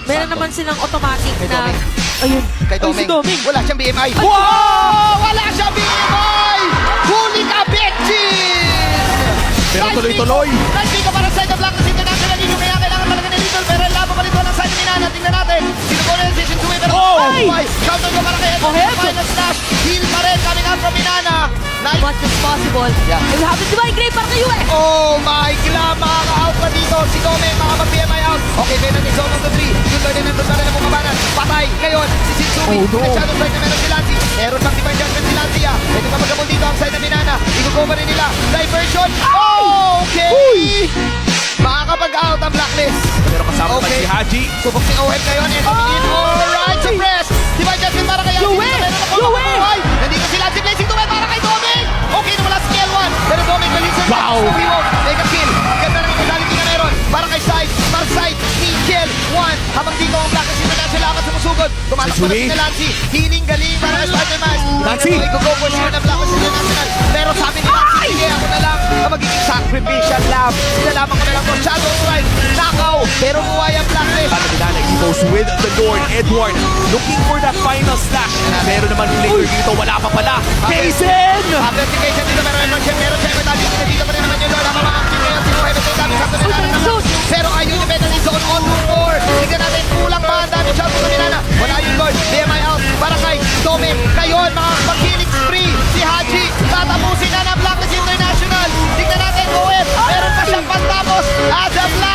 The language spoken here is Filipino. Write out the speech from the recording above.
Meron naman silang automatic Kay na... Doming. Ayun. Kay Ay, si Doming. Doming. Wala siyang BMI. Wow! Wala siyang BMI! Huli ka, Betchin! Pero tuloy-tuloy. Nandito para sa ito, Black na City natin na nilo. Kaya kailangan talaga ni Little. Pero ang laban pa rito ng side ni Minana. Tingnan natin. Sino ko rin si Shinsui. Pero Ay! counter ko para kay Edwin. Oheb! Final slash. Heal pa rin coming out from Minana. Nice. Much as possible. Yeah. And we have the divine grave para kay UE. Oh my God! Makaka-out pa dito. Si Gome, makapag-BMI out. Okay, meron ni Zone of the 3. Yung Lord and Nandun na rin ang bumabanan. Patay. Ngayon, si Shinsui. Oh, no. Sa shadow side na meron si Lanzi. Meron siyang divine judgment si Lanzi. Pwede pa magkabol dito ang side na Minana. Igugo pa rin nila. Diversion. Oh, okay! Makakapag-out ang Blacklist. Pero kasama pa Okay. si Haji. Subok si Oheb ngayon. And in alright, suppress. Divine judgment para kay Lanzi. Yue! Meron ako Yue! makukuhay. Nandito si Lanzi. Blazing to para kay Doming. Okay, nawala si L1. Pero Doming, galing sa Wow! Mega kill. Ganda na yung mentality na meron. Para kay Side. Para Side. Kill. 1. Habang dito ang Blacklist International apat sumusugod. Tumatakbo na Shinsui. si Lanzi. Healing galing para kay Spider-Man. Lanzi. Igugo for sure ng Blacklist International. Pero sabi ni Lanzi, sige ako na lang ang magiging sacrificial lamb. Sinalaman ko na lang to. Shadow Strike. Knockout. Pero buhay ang Blacklist. Para Minana, he goes with the Lord. Edward looking for that final slash. Meron naman flicker dito. Wala pa pala. Jason! Authentication dito meron siya dali dito pa rin naman yung Lord ang mga ngayon si Mohebet ay dami sa naman pero ayun yung penalty zone on to 4 tignan natin kulang pa ang dami shot sa Minana wala yung Lord BMI out para kay Domim ngayon mga pag-healing spree si Haji tatapusin na ng Blacklist International tignan natin Moheb meron pa siyang pantapos as a Black